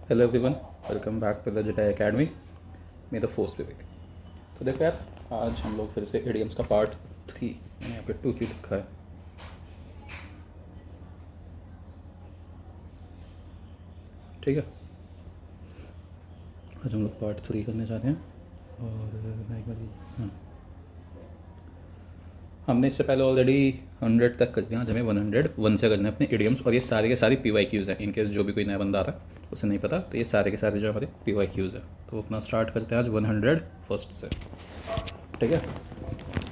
Hello everyone, welcome back to the Jatai academy. May the force be with. तो देखो यार, आज हम लोग फिर से इडियम्स का पार्ट 3, मैंने यहाँ पे 2 क्यों लिखा है, ठीक है। आज हम लोग पार्ट 3 करने जा रहे हैं। और मैं एक बारी हमने इससे पहले ऑलरेडी 100 तक कर दिया। आज हमें 101 से करना है अपने इडियम्स। और ये सारे के सारे PYQs हैं, इनकेस जो भी कोई नया बंदा आ रहा है उसे नहीं पता, तो ये सारे के सारे जो हमारे PYQs हैं। तो अपना स्टार्ट करते हैं आज 101 से, ठीक है।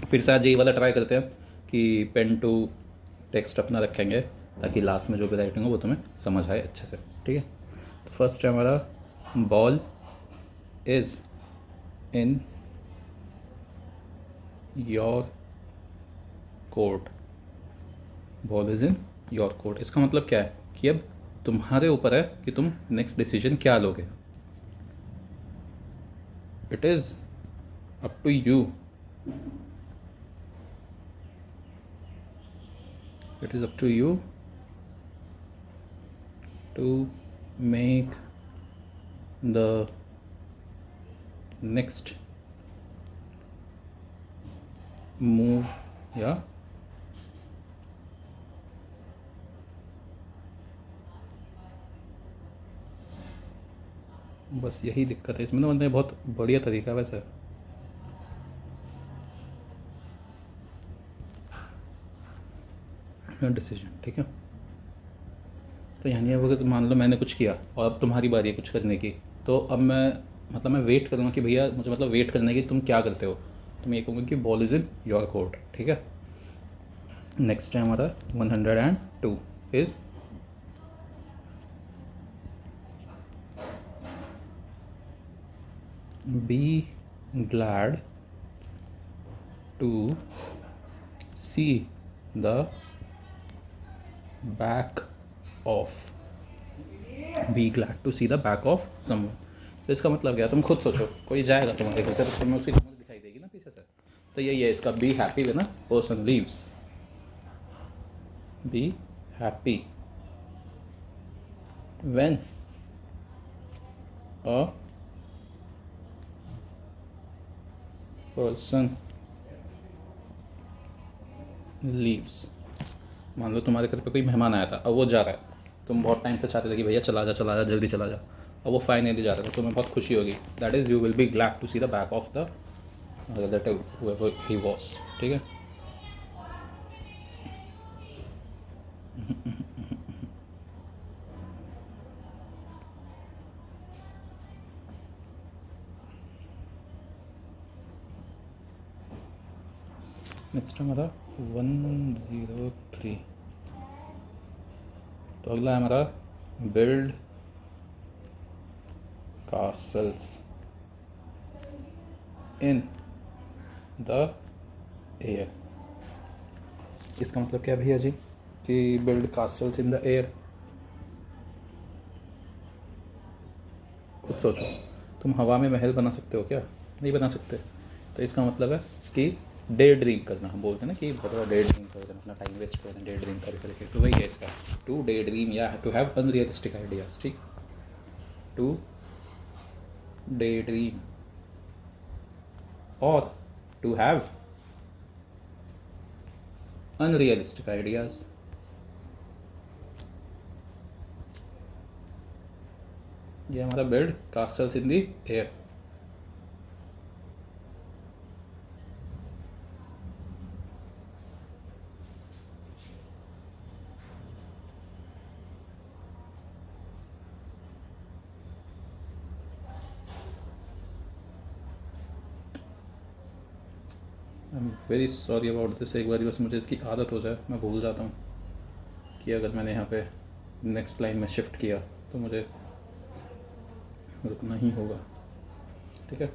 फिर से आज यही वाला ट्राई करते हैं कि पेन टू टेक्स्ट अपना रखेंगे, ताकि लास्ट में जो भी राइटिंग हो वो तुम्हें समझ आए अच्छे से, ठीक है। तो फर्स्ट है हमारा, ball is in your court. Ball is in your court, इसका मतलब क्या है कि अब तुम्हारे ऊपर है कि तुम नेक्स्ट डिसीजन क्या लोगे। It is up to you, it is up to you to make the next move, या बस यही दिक्कत है इसमें ना। मतलब बहुत बढ़िया तरीका है वैसे। डिसीजन, ठीक है। तो यानी अब अगर मान लो मैंने कुछ किया और अब तुम्हारी बारी है कुछ करने की, तो अब मैं वेट करूँगा कि भैया मुझे मतलब वेट करने की तुम क्या करते हो। तो मैं ये कहूँगा कि ball is in your court, ठीक है। नेक्स्ट है हमारा 102 is be glad to see the back of, be glad to see the back of someone. तो इसका मतलब क्या है, तुम खुद सोचो। कोई जाएगा तुम्हारे घर से तो तुम्हें उसकी कमर दिखाई देगी ना पीछे से। तो यही है इसका, be happy when a person leaves. Be happy when a person leaves. मान लो तुम्हारे घर पे कोई मेहमान आया था, अब वो जा रहा है। तुम बहुत टाइम से चाहते थे कि भैया चला जा जल्दी चला जा। अब वो फाइनली जा रहा है तो तुम्हें बहुत खुशी होगी। That is you will be glad to see the back of the that he was, ठीक है। नेक्स्ट हमारा 103। तो अगला है हमारा, build castles in the air। इसका मतलब क्या है भैया जी कि build castles in the air. खुद सोचो, तुम हवा में महल बना सकते हो क्या? नहीं बना सकते। तो इसका मतलब है कि डे ड्रीम करना। हम बोलते हैं ना कि बहुत बड़ा डे ड्रीम कर रहे हैं, अपना टाइम वेस्ट कर रहे हैं डे ड्रीम कर करके। तो वही है इसका, टू डे ड्रीम या टू हैव अनरियलिस्टिक आइडियाज, ठीक। टू डे ड्रीम और टू हैव अनरियलिस्टिक आइडियाज। ये हमारा build castles in the air. I am very sorry about this. एक बार बस मुझे इसकी आदत हो जाए, मैं भूल जाता हूँ कि अगर मैंने यहाँ पे नेक्स्ट लाइन में शिफ्ट किया तो मुझे रुकना ही होगा, ठीक है।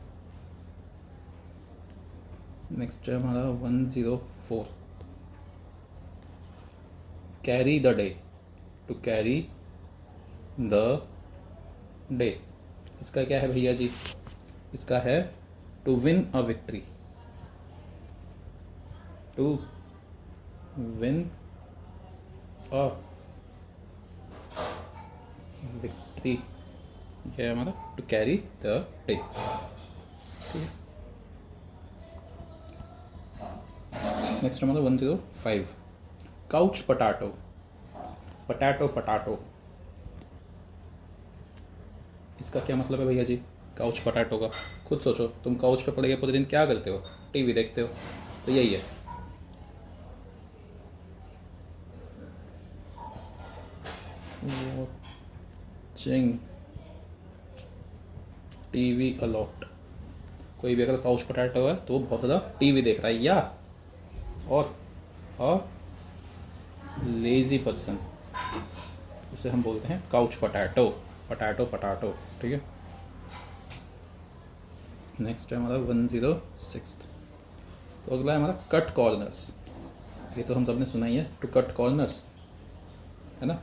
नेक्स्ट है हमारा 104, carry the day. To carry the day, इसका क्या है भैया जी? इसका है to win a victory. To win a victory, ये है हमारा टू कैरी द डे। ठीक है, नेक्स्ट हमारा 105 काउच पटाटो। पटाटो पटाटो, इसका क्या मतलब है भैया जी काउच पटाटो का? खुद सोचो, तुम काउच पे पड़े पूरे दिन क्या करते हो? टीवी देखते हो, तो यही है। वॉचिंग टीवी अलॉट, कोई भी अगर काउच पटाटो है तो वो बहुत ज़्यादा टीवी देख रहा है, या और अ लेज़ी पर्सन, उसे हम बोलते हैं काउच पटाटो। पटाटो पटाटो, ठीक है। नेक्स्ट है हमारा 106, तो अगला है हमारा कट कॉर्नर्स। ये तो हम सब ने सुना ही है, टू कट कॉर्नर्स, है ना।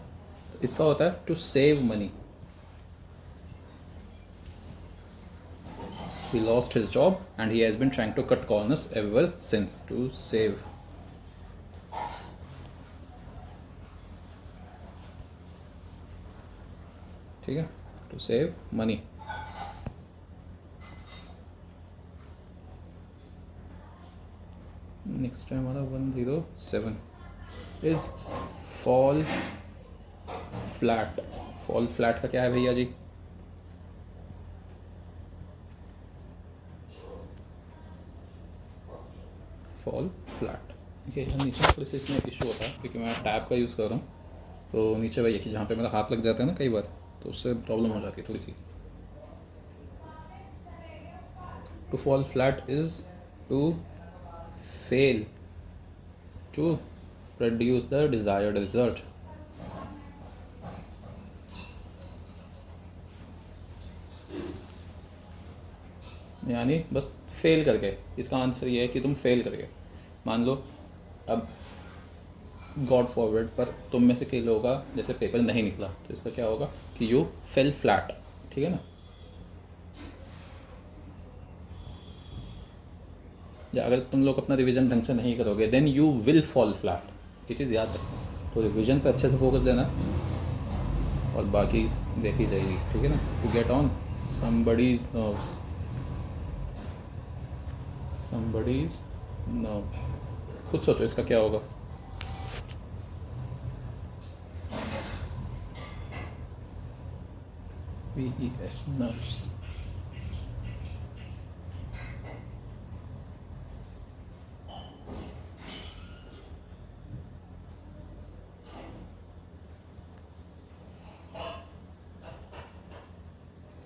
तो इसका होता है to save money. He lost his job and he has been trying to cut corners ever since to save. ठीक है, टू सेव मनी। नेक्स्ट है हमारा 107 is fall flat. Fall flat का क्या है भैया जी? फॉल फ्लैट, देखिए यहाँ नीचे थोड़ी सी इसमें इशू होता है क्योंकि मैं टैब का यूज़ कर रहा हूँ, तो नीचे भैया कि जहाँ पे मेरा हाथ लग जाता है ना कई बार, तो उससे प्रॉब्लम हो जाती है थोड़ी सी। To fall flat is to fail to produce the desired result. यानी बस फेल करके, इसका आंसर ये है कि तुम फेल करके, मान लो अब गॉड फॉरवर्ड पर तुम में से कई लोगों का जैसे पेपर नहीं निकला, तो इसका क्या होगा कि यू फेल फ्लैट, ठीक है ना। या अगर तुम लोग अपना रिवीजन ढंग से नहीं करोगे then you will fall flat, ये चीज़ याद रखो। तो रिवीजन पे अच्छे से फोकस देना और बाकी देखी जाएगी, ठीक है ना। To get on somebody's nerves, somebody's nerve, खुद सोचो इसका क्या होगा। VES nerves।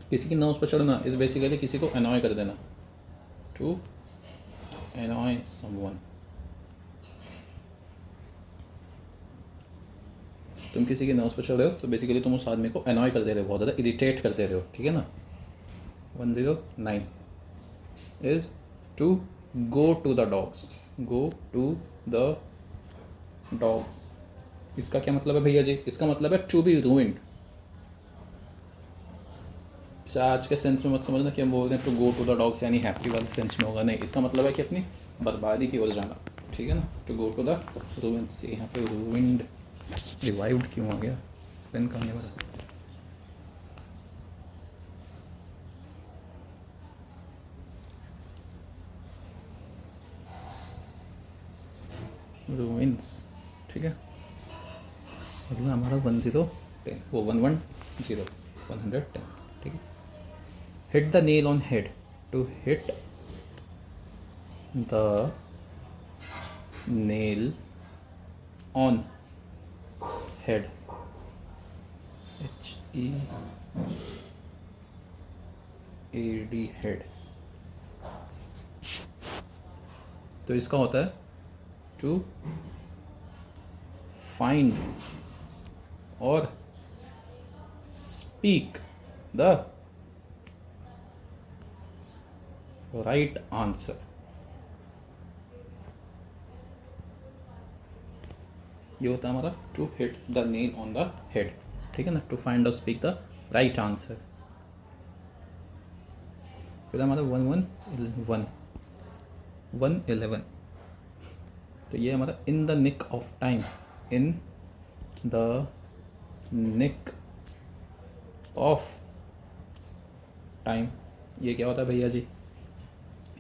किसी की नर्व्स पर चढ़ना इज बेसिकली किसी को अनॉय कर देना, टू अनॉय समवन। तुम किसी की नर्व्स पर चढ़ रहे हो तो बेसिकली तुम उस आदमी को अनॉय कर दे रहे हो, बहुत ज़्यादा इरिटेट कर दे रहे हो, ठीक है ना। 109 is to go to the dogs. Go to the dogs, इसका क्या मतलब है भैया जी? इसका मतलब है टू बी रूइंड। इसे आज के सेंस में मत समझना कि हम बोल रहे हैं to go to the dogs यानी हैप्पी वाले सेंस में होगा, नहीं। इसका मतलब है कि अपनी बर्बादी की ओर जाना, ठीक है ना। To go to the ruins, यहाँ पे रूइंड रिवाइव्ड क्यों आ गया? पेन करने वाला रूइंस, ठीक है। अगला हमारा 110, वो 110 110, ठीक है। Hit the nail on head, to hit the nail on head, HEAD head. तो इसका होता है टू फाइंड और स्पीक द राइट आंसर। ये होता है हमारा to hit the nail on the head, ठीक है ना। टू फाइंड और स्पीक द राइट आंसर। फिर हमारा 111, तो ये हमारा in the nick of time. In the nick of time, ये क्या होता है भैया जी,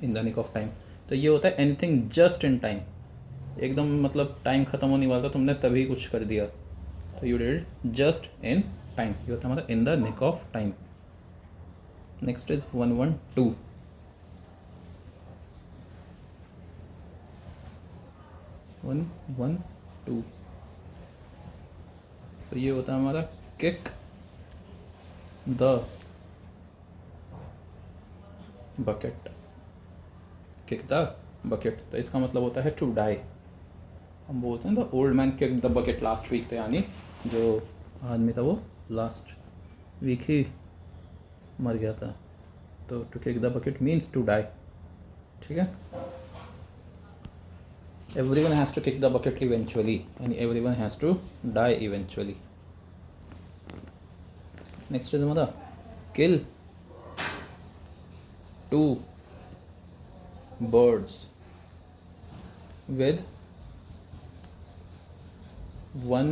in the nick of time. तो ये होता है एनीथिंग जस्ट इन टाइम, एकदम मतलब टाइम ख़त्म होने वाला था, तुमने तभी कुछ कर दिया, तो you did just in time, ये होता है हमारा in the nick of time. Next is 112। 112, तो ये होता है हमारा kick the bucket, kick the bucket, तो इसका मतलब होता है टू डाई। हम बोलते हैं the old man kick the bucket last week, तो यानी जो आदमी था वो लास्ट वीक ही मर गया था, तो to kick the bucket means to die, ठीक है। everyone has to kick the bucket eventually and everyone has to die eventually. Next is mother, kill two birds with one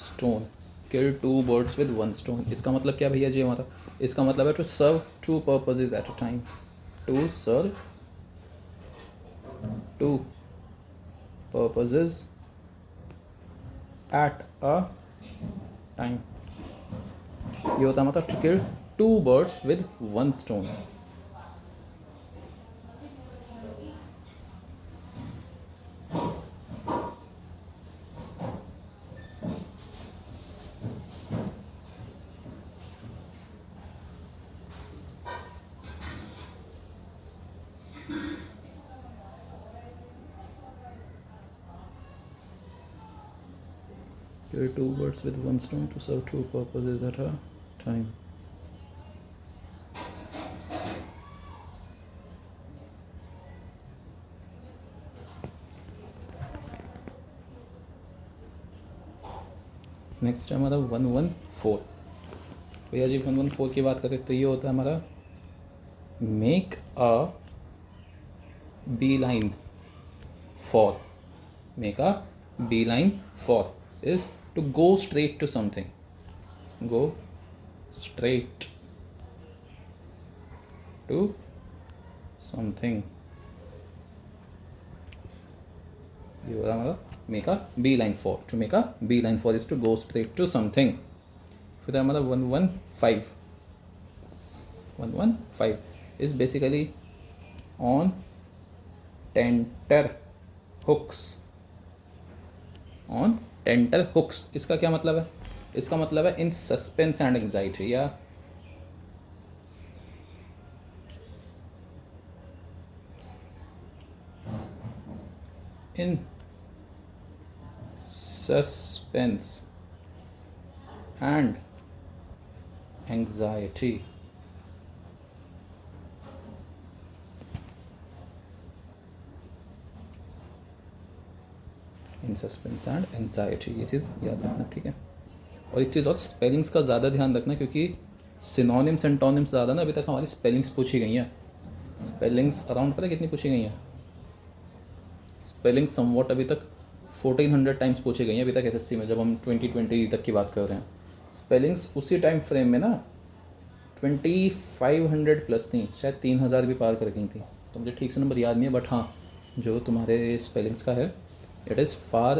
stone, kill two birds with one stone, इसका मतलब क्या भैया जी हमारा, इसका मतलब है to serve two purposes at a time, to serve two purposes at a time, ये होता है मतलब to kill two birds with one stone। Kill two birds with one stone to serve two purposes at a time। Next है हमारा 114। भैया जी 114 की बात करें तो ये होता है हमारा make a beeline for, make a beeline for is to go straight to something, go straight to something, ये होगा हमारा make a beeline for, to make a beeline for is to go straight to something. फिर हमारा 115, 115 is basically on tenterhooks, on tenterhooks, इसका क्या मतलब है, इसका मतलब है इन सस्पेंस एंड एंग्जाइटी, या in suspense and anxiety, in suspense and anxiety, ये चीज़ याद रखना, ठीक है। और एक चीज़ और, स्पेलिंग्स का ज़्यादा ध्यान रखना, क्योंकि सिनोनिम्स एंटोनिम्स ज़्यादा ना अभी तक हमारी स्पेलिंग्स पूछी गई हैं, स्पेलिंग्स अराउंड पता कितनी पूछी गई हैं, स्पेलिंग समवॉट अभी तक 1400 टाइम्स पूछी गई हैं अभी तक एसएससी में, जब हम 2020 तक की बात कर रहे हैं। स्पेलिंग्स उसी टाइम फ्रेम में ना 2500 प्लस थी, शायद 3000 भी पार कर गई थी, तो मुझे ठीक से नंबर याद नहीं है, बट हाँ जो तुम्हारे स्पेलिंग्स का है it is far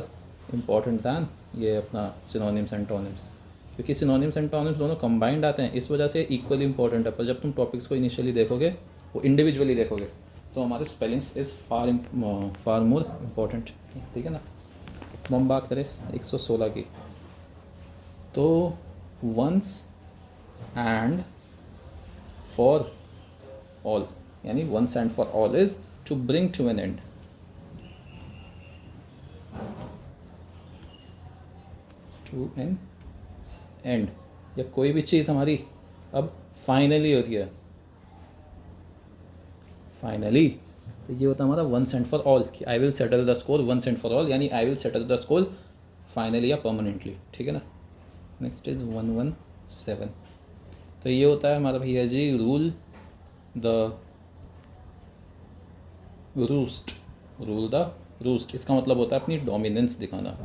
important than ये अपना सिनोनिम्स एंटोनिम्स, क्योंकि सिनोनिम्स एंटोनिम्स दोनों कंबाइंड आते हैं, इस वजह से इक्वली इंपॉर्टेंट है, पर जब तुम टॉपिक्स को इनिशियली देखोगे, वो इंडिविजुअली देखोगे, तो हमारे spellings is far more important, ठीक है ना। हम बात करें 116 की, तो वंस एंड फॉर ऑल, यानी once and for all is to bring to an end, to an end, या कोई भी चीज़ हमारी अब फाइनली होती है, फाइनली, तो ये होता है हमारा वंस एंड फॉर ऑल, कि I will settle the score once and for all, यानी I will settle the score finally या परमानेंटली, ठीक है ना। नेक्स्ट इज 117, तो ये होता है हमारा भैया जी rule the roost, rule the roost, इसका मतलब होता है अपनी डोमिनेंस दिखाना,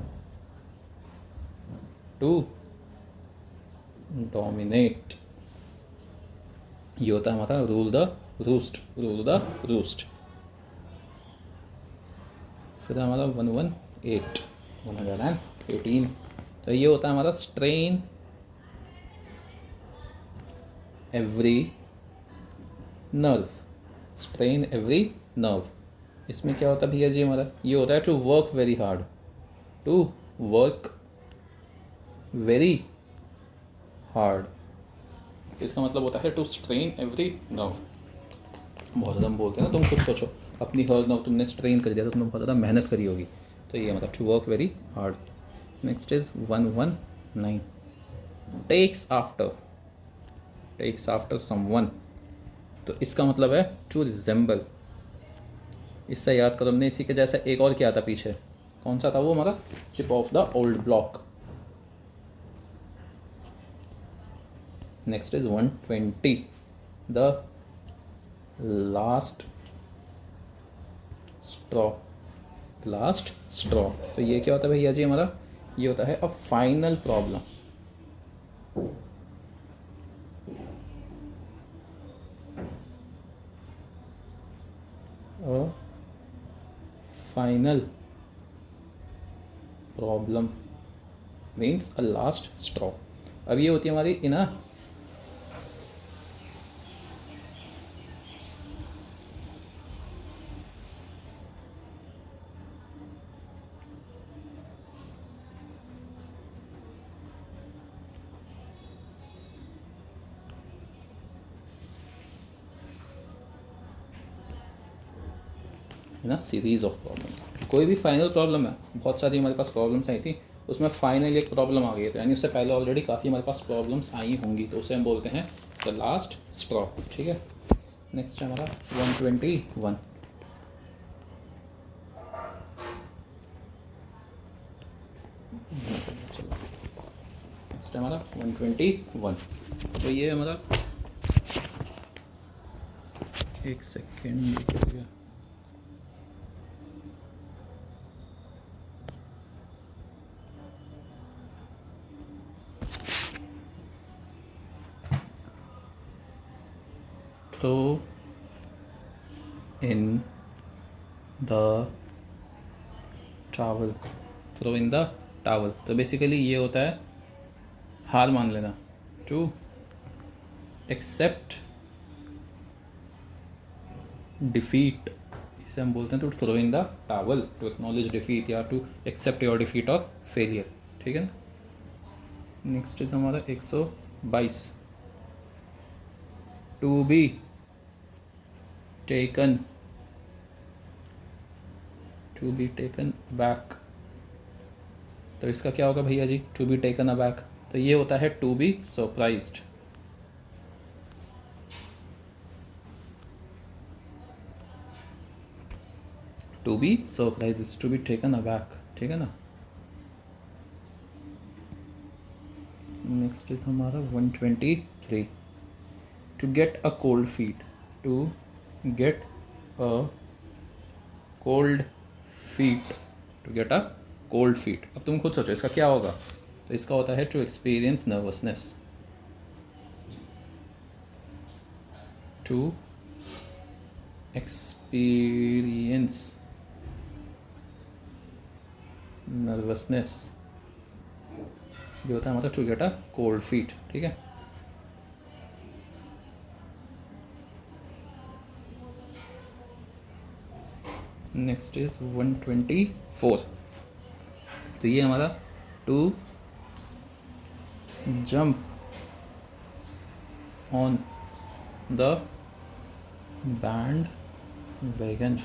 टू डोमिनेट ये होता है हमारा rule the roost, rule the roost. फिर हमारा 118 तो ये होता है हमारा strain every nerve, strain every nerve. इसमें क्या होता है भैया जी हमारा, ये होता है to work very hard, to work very hard. इसका मतलब होता है टू स्ट्रेन एवरी नर्व। बहुत ज़्यादा हम बोलते हैं ना, तुम खुद सोचो अपनी हर नर्व तुमने स्ट्रेन कर दिया तो तुमने बहुत ज़्यादा मेहनत करी होगी, तो ये मतलब to work very hard. Next is 119 takes after someone. तो इसका मतलब है टू रिजेंबल। इससे याद करो, हमने इसी के जैसा एक और किया था पीछे, कौन सा था वो हमारा, chip off the old block. Next is 120 the last straw, last straw. तो ये क्या होता है भैया जी हमारा, ये होता है a final problem, a final problem means a last straw. अब ये होती है हमारी इना ना सीरीज ऑफ प्रॉब्लम्स। कोई भी फाइनल प्रॉब्लम है, बहुत सारी हमारे पास प्रॉब्लम्स आई थी, उसमें फाइनली एक प्रॉब्लम आ गई है, तो यानी उससे पहले ऑलरेडी काफ़ी हमारे पास प्रॉब्लम्स आई होंगी, तो उसे हम बोलते हैं द लास्ट स्ट्रॉ। ठीक है, नेक्स्ट है हमारा 121। नेक्स्ट है हमारा 121। तो ये हमारा, एक सेकेंड हो गया, throw in the towel, throw in the towel। तो बेसिकली ये होता है हार मान लेना, टू एक्सेप्ट डिफीट। इसे हम बोलते हैं to throw in the towel, to acknowledge defeat या टू एक्सेप्ट योर डिफीट और फेलियर। ठीक है ना। नेक्स्ट इज हमारा 122 to be taken, to be taken back. तो इसका क्या होगा भैया जी, टू बी टेकन अबैक, तो ये होता है to be surprised, to be surprise, to be taken aback. ठीक है ना। नेक्स्ट इज हमारा 123 to get a cold feet, to get a cold feet, to get a cold feet. अब तुम खुद सोचो इसका क्या होगा, तो इसका होता है to experience nervousness, to experience nervousness, जो होता है हमारा to get a cold feet. ठीक है। Next is 124। तो ये हमारा to jump on the bandwagon.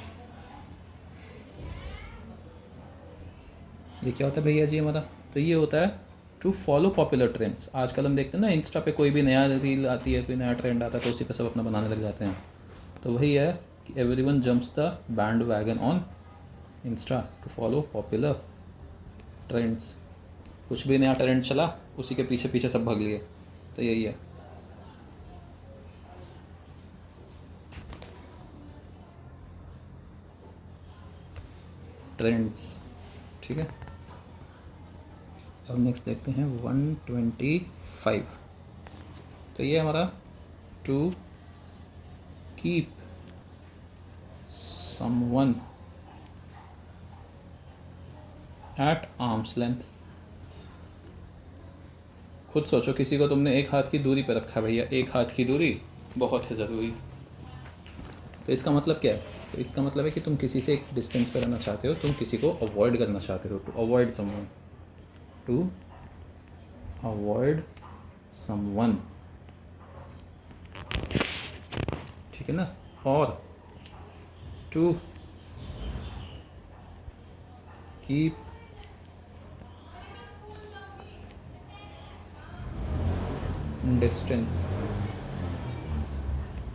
ये क्या होता है भैया जी हमारा, तो ये होता है टू फॉलो पॉपुलर ट्रेंड्स। आजकल हम देखते हैं ना इंस्टा पे कोई भी नया रील आती है, कोई नया ट्रेंड आता है, तो उसी पे सब अपना बनाने लग जाते हैं। तो वही है कि everyone jumps the bandwagon on Insta to follow popular trends. कुछ भी नया ट्रेंड चला, उसी के पीछे पीछे सब भाग लिए, तो यही है। ट्रेंड्स। ठीक है। अब नेक्स्ट देखते हैं 125। तो ये हमारा to keep someone at arm's length. खुद सोचो, किसी को तुमने एक हाथ की दूरी पर रखा भैया, एक हाथ की दूरी बहुत है ज़रूरी। तो इसका मतलब क्या है? तो इसका मतलब है कि तुम किसी से एक डिस्टेंस पर रहना चाहते हो, तुम किसी को अवॉइड करना चाहते हो, to avoid someone, to avoid someone, ठीक है ना। और to keep distance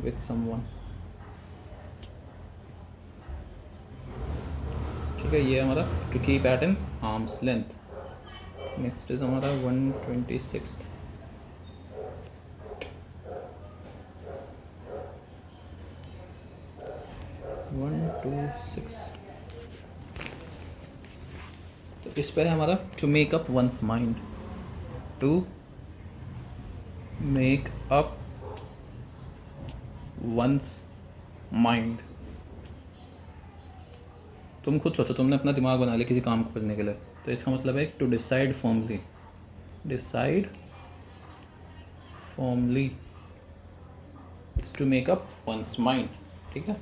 with someone, ठीक है। ये हमारा to keep at an arm's length. Next is हमारा 126। तो इस पे है हमारा to make up one's mind, to make up one's mind. तुम खुद सोचो, तुमने अपना दिमाग बना लिया किसी काम को करने के लिए, तो इसका मतलब है to decide formally, decide formally is to make up one's mind, ठीक है।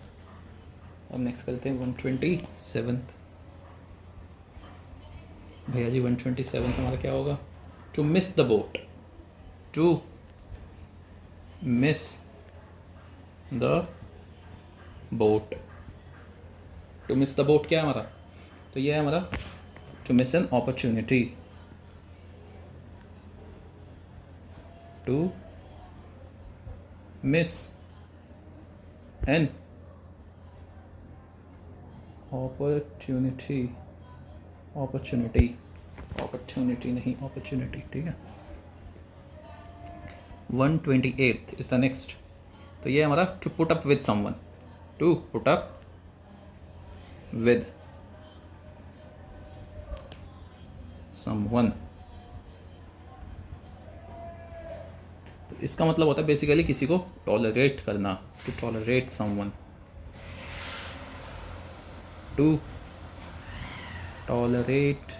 अब नेक्स्ट करते हैं 127। भैया जी 127 हमारा क्या होगा? To miss the boat, to miss the boat. To miss the boat क्या है हमारा? तो ये है हमारा to miss an opportunity, to miss an opportunity, opportunity, opportunity नहीं अपॉर्चुनिटी, ठीक है। 128 इज द नेक्स्ट। तो ये हमारा to put up with someone, to put up with someone. तो इसका मतलब होता है बेसिकली किसी को टॉलरेट करना, to tolerate someone, to tolerate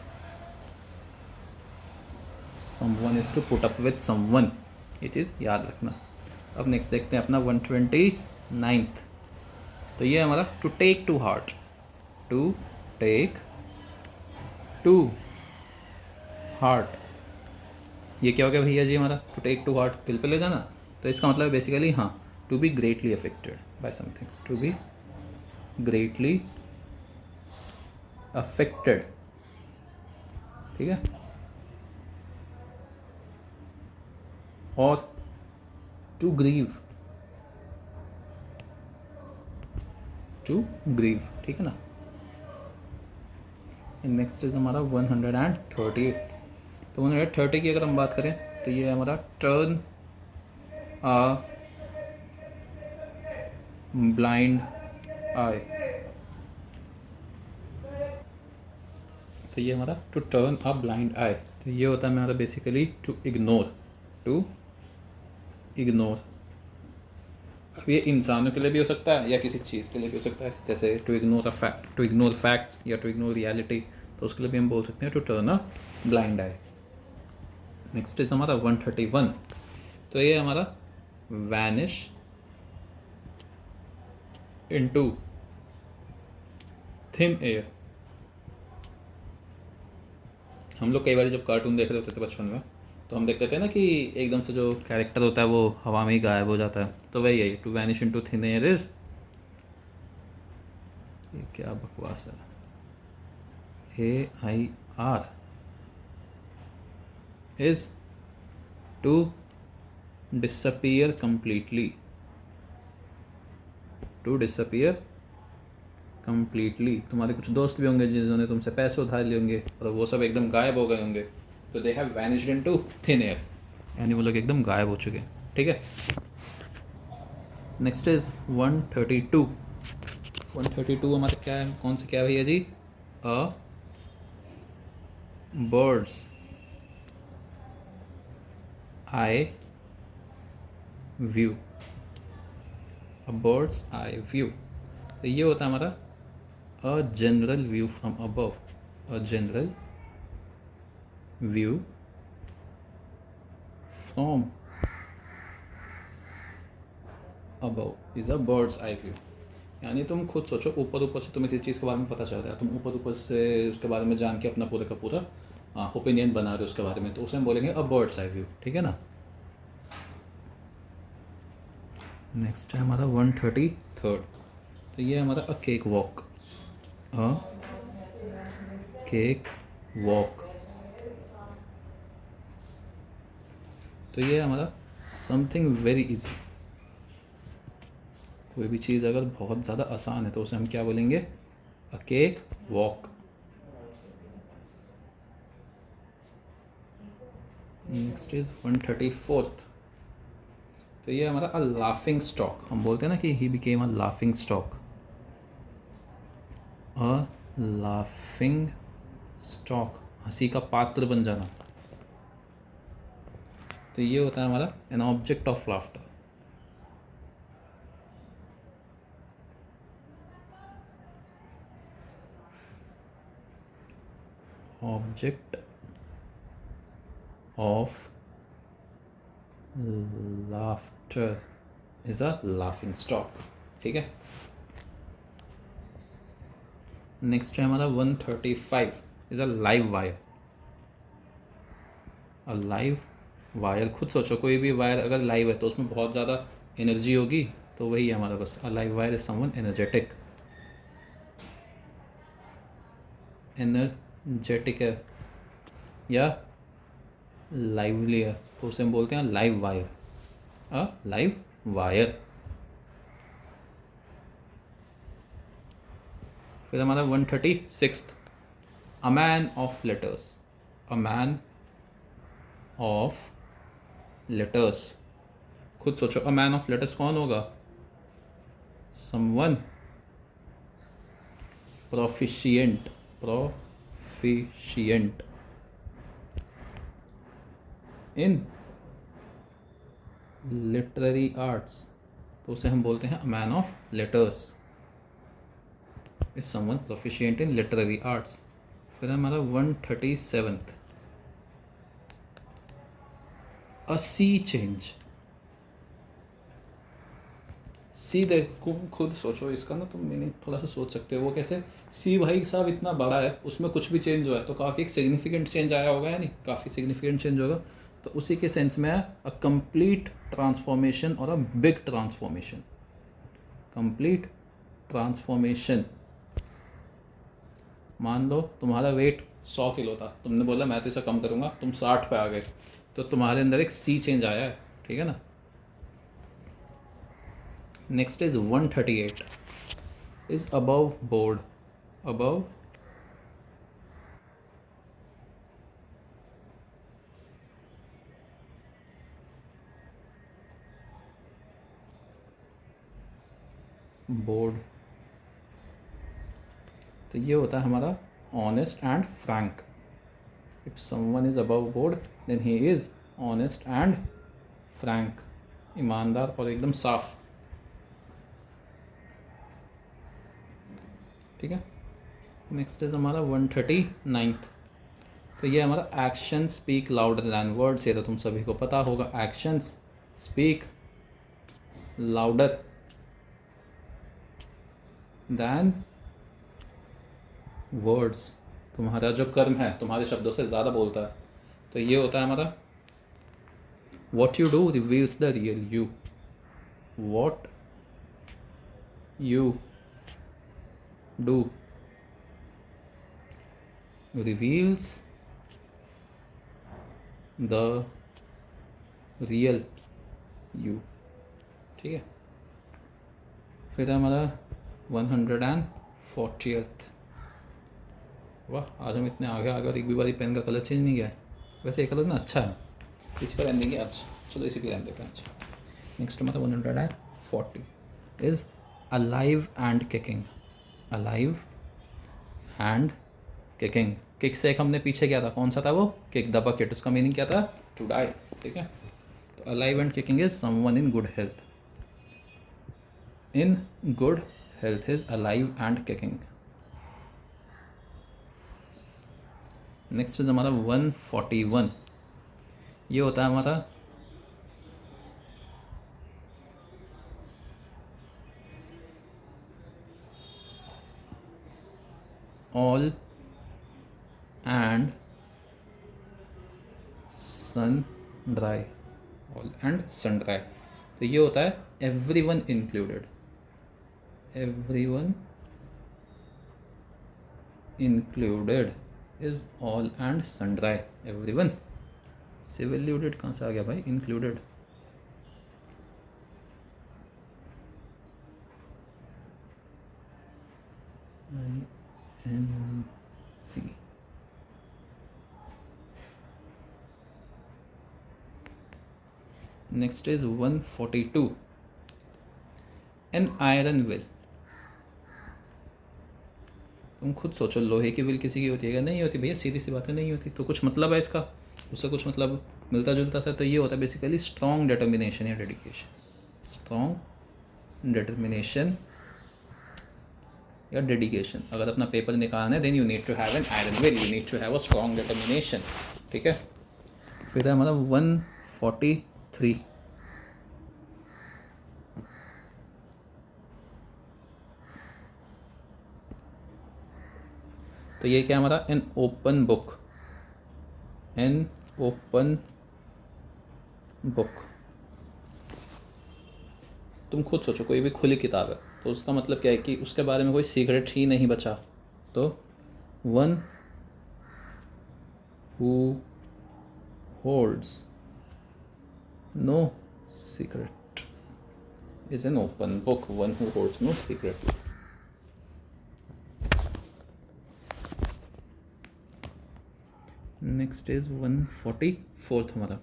someone is to put up with someone, ये चीज़ याद रखना। अब नेक्स्ट देखते हैं अपना 129। तो ये हमारा to take to heart, to take to heart. ये क्या हो गया भैया जी हमारा? टू टेक टू हार्ट, दिल पे ले जाना। तो इसका मतलब बेसिकली हाँ, to be greatly affected by something, to be greatly affected, ठीक है। और टू ग्रीव, टू ग्रीव, ठीक है ना। नेक्स्ट इज हमारा 130। तो 130 की अगर हम बात करें तो ये हमारा टर्न आ ब्लाइंड आई। तो ये हमारा to turn a blind eye, तो ये होता है हमारा basically to ignore, to ignore. अब ये इंसानों के लिए भी हो सकता है या किसी चीज़ के लिए भी हो सकता है, जैसे to ignore a fact, to ignore facts या टू इग्नोर रियलिटी, तो उसके लिए भी हम बोल सकते हैं to turn a blind eye. Next is हमारा 131। तो ये हमारा वैनिश इनटू थिन एयर। हम लोग कई बार जब कार्टून देख रहे होते थे बचपन में, तो हम देखते थे ना कि एकदम से जो कैरेक्टर होता है वो हवा में ही गायब हो जाता है, तो वही है to vanish into thin air is, ये क्या बकवास है, AIR is to disappear completely, to disappear completely. तुम्हारे कुछ दोस्त भी होंगे जिन्होंने तुमसे पैसे उधार लिए होंगे और वो सब एकदम गायब हो गए होंगे, तो they have vanished into thin air, यानी वो लोग एकदम गायब हो चुके हैं, ठीक है। Next is 132। 132 हमारा क्या है, कौन सा क्या है भैया जी? A bird's eye view, a bird's eye view, तो ये होता है हमारा a general view from above, a general view from above is a bird's eye view. यानी तुम खुद सोचो, ऊपर ऊपर से तुम्हें किसी चीज़ के बारे में पता चल रहा है, तुम ऊपर ऊपर से उसके बारे में जान के अपना पूरा का पूरा ओपिनियन बना रहे हो उसके बारे में, तो उसे हम बोलेंगे अ बर्ड्स आई व्यू, ठीक है ना। नेक्स्ट है हमारा 133, तो ये हमारा अ केक वॉक, अ केक वॉक, तो ये हमारा समथिंग वेरी इजी। कोई भी चीज़ अगर बहुत ज़्यादा आसान है तो उसे हम क्या बोलेंगे, अ केक वॉक। नेक्स्ट इज 134, तो ये हमारा अ लाफिंग स्टॉक, हम बोलते हैं ना कि he became a laughing stock, a laughing stock, हंसी का पात्र बन जाना, तो ये होता है हमारा an object of laughter. Object of laughter is a laughing stock, ठीक है। नेक्स्ट है हमारा 135 is a live wire, a live wire, खुद सोचो कोई भी वायर अगर लाइव है तो उसमें बहुत ज़्यादा एनर्जी होगी, तो वही है हमारा बस, a live wire is someone energetic, energetic है या लाइवली है, तो उसे हम बोलते हैं live wire, a live wire. फिर हमारा 136, a man of letters, a man of letters, खुद सोचो अ मैन ऑफ लेटर्स कौन होगा, समवन प्रोफिशिएंट, प्रोफिशिएंट इन लिटरेरी आर्ट्स, तो उसे हम बोलते हैं a man of letters is someone proficient in literary arts. फिर हमारा 137, अ सी चेंज, सी देखो खुद सोचो इसका ना, तुम मीनिंग थोड़ा सा सोच सकते हो वो कैसे, सी भाई साहब इतना बड़ा है, उसमें कुछ भी चेंज हुआ है तो काफ़ी एक सिग्निफिकेंट चेंज आया होगा, या नहीं, काफ़ी सिग्निफिकेंट चेंज होगा, तो उसी के सेंस में है अ कंप्लीट ट्रांसफॉर्मेशन और a big transformation, complete transformation. मान लो तुम्हारा वेट 100 किलो था, तुमने बोला मैं तो इसे कम करूँगा, तुम 60 पे आ गए, तो तुम्हारे अंदर एक सी चेंज आया है, ठीक है ना। Next is 138 is above board, above board, तो ये होता है हमारा honest and frank, if someone is above board then he is honest and frank, ईमानदार और एकदम साफ, ठीक है। नेक्स्ट इज हमारा 139, तो ये हमारा action speak louder than words, ये तो तुम सभी को पता होगा, actions speak louder than words, तुम्हारा जो कर्म है तुम्हारे शब्दों से ज़्यादा बोलता है, तो ये होता है हमारा what you do reveals the real you, what you do reveals the real you, ठीक है। फिर हमारा 140th, वाह आज हम इतने आगे आगे और एक भी बारी पेन का कलर चेंज नहीं किया है, वैसे ये कलर ना अच्छा है, इसी पर रहने देंगे आज, चलो इसी पर रहने देते हैं आज। नेक्स्ट हमारा 140 is alive and kicking, alive and kicking, kick से एक हमने पीछे किया था, कौन सा था वो, किक द बकेट, उसका मीनिंग क्या था, टू डाई, ठीक है। तो alive and kicking is someone in good health, in good health is alive and kicking. Next is हमारा 141। ये होता है हमारा all and sundry. All and sundry, तो ये होता है everyone included. Everyone included is all and sundry. Everyone civil कहाँ से आ गया भाई, included. INC। Next is 142। N iron will. तुम खुद सोचो, लोहे की विल किसी की होती है क्या? नहीं होती भैया, सीधी सी बात है, नहीं होती। तो कुछ मतलब है इसका, उससे कुछ मतलब मिलता जुलता सा। तो ये होता है बेसिकली स्ट्रॉन्ग डिटर्मिनेशन या डेडिकेशन। स्ट्रॉन्ग डिटर्मिनेशन या डेडिकेशन। अगर अपना पेपर निकालना है, then you need to have an iron will, you need to have a strong determination. ठीक है। फिर है हमारा 143। तो ये क्या हमारा N open book. N open book. तुम खुद सोचो, कोई भी खुली किताब है तो उसका मतलब क्या है कि उसके बारे में कोई सीक्रेट ही नहीं बचा। तो one who holds no secret is an open book. One who holds no secret. Next is 144 हमारा।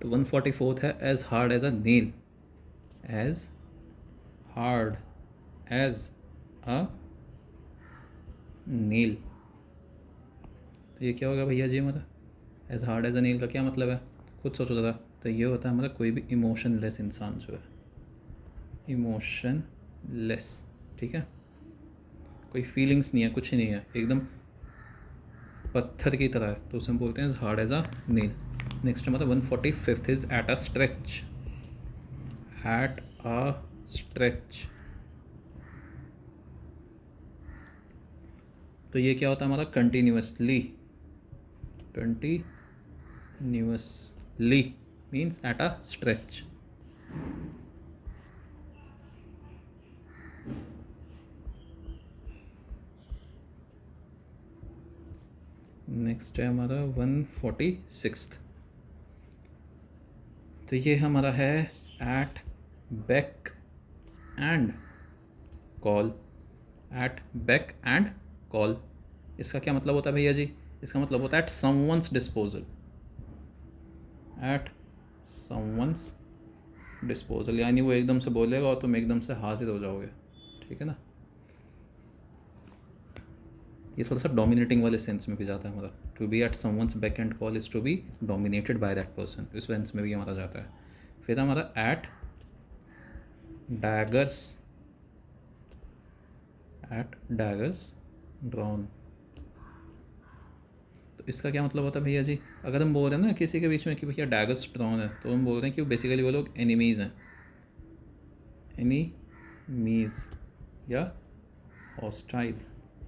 तो 144 है as hard as a nail. As hard as a nail. तो ये क्या होगा भैया जी हमारा? As hard as a nail का क्या मतलब है? खुद सोचो ज़रा। तो ये होता है हमारा कोई भी इमोशनलेस इंसान जो है, इमोशनलेस। ठीक है, कोई फीलिंग्स नहीं है, कुछ नहीं है, एकदम पत्थर की तरह है, तो उसे हम बोलते हैं as hard as a nail. Next हमारा 145 is at a stretch. At a stretch. तो ये क्या होता है हमारा? Continuously. Continuously means at a stretch. Next है हमारा 146। तो ये हमारा है at beck and call. At beck and call. इसका क्या मतलब होता है भैया जी? इसका मतलब होता है at someone's disposal. At someone's disposal, यानी वो एकदम से बोलेगा और तुम एकदम से हाजिर हो जाओगे। ठीक है ना। ये थोड़ा सा डोमिनेटिंग वाले सेंस में भी जाता है हमारा। To be at someone's beck and call is to be dominated by that person, इस सेंस में भी हमारा जाता है। फिर हमारा at daggers. At daggers drawn. तो इसका क्या मतलब होता है भैया जी? अगर हम बोल रहे हैं ना किसी के बीच में कि भैया डैगर्स ड्रॉन है, तो हम बोल रहे हैं कि बेसिकली वो लोग एनिमीज़ हैं। एनीमीज़ या हॉस्टाइल,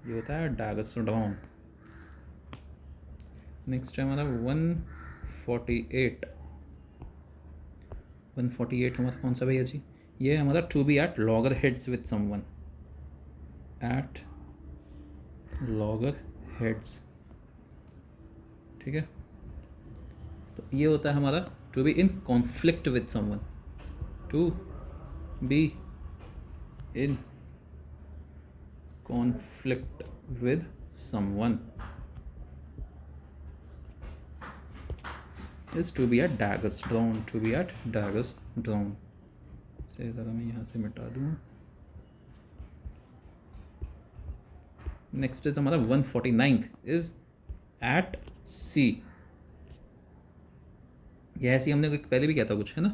ये होता है डैगर्स ड्रॉन। नेक्स्ट है हमारा 148। 148 हमारा कौन सा भैया जी? ये है हमारा to be at loggerheads with someone. At loggerheads. ठीक है। तो ये होता है हमारा to be in conflict with someone. To be in conflict with someone is to be at daggers drawn. To be at daggers drawn. इसे ज़रा मैं यहाँ से मिटा दूँ। नेक्स्ट इज हमारा 149th इज एट सी। यह ऐसे हमने पहले भी किया था कुछ, है ना।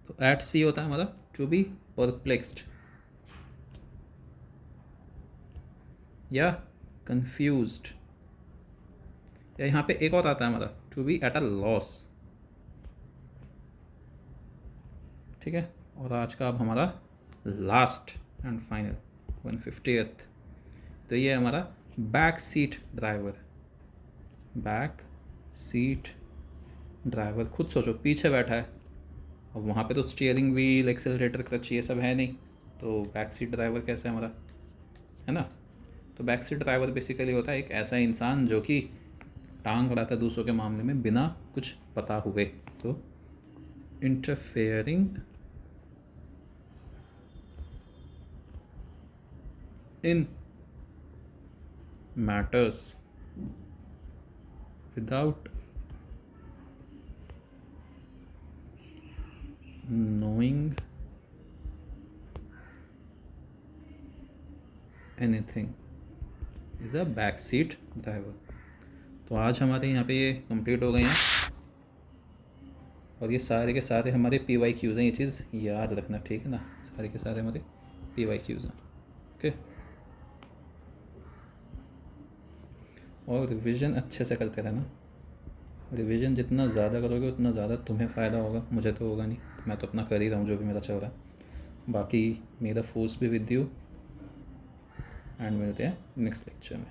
तो एट सी होता है हमारा टू बी परप्लेक्स्ड या कंफ्यूज्ड, या यहाँ पे एक और आता है हमारा to be at a loss. ठीक है, और आज का अब हमारा लास्ट एंड फाइनल 150th, तो ये है हमारा back seat driver. Back seat driver, खुद सोचो पीछे बैठा है, अब वहाँ पे तो स्टीयरिंग व्हील, एक्सेलरेटर, क्लच ये सब है नहीं, तो बैक सीट ड्राइवर कैसे है हमारा, है ना। तो बैक सीट ड्राइवर बेसिकली होता है एक ऐसा इंसान जो कि टांग अड़ाता है दूसरों के मामले में बिना कुछ पता हुए। तो interfering in matters without knowing anything is a back seat driver। तो आज हमारे यहाँ पे ये कंप्लीट हो गए हैं, और ये सारे के सारे हमारे PYQs हैं, ये चीज़ याद रखना, ठीक है ना। सारे के सारे हमारे PYQs हैं, ओके। और रिवीजन अच्छे से करते रहना, रिवीजन जितना ज़्यादा करोगे उतना ज़्यादा तुम्हें फ़ायदा होगा, मुझे तो होगा नहीं, मैं तो अपना कर ही रहा हूँ जो भी मेरा चल रहा है। बाकी मेरा फोर्स भी विद यू, एंड मिलते हैं नेक्स्ट लेक्चर में।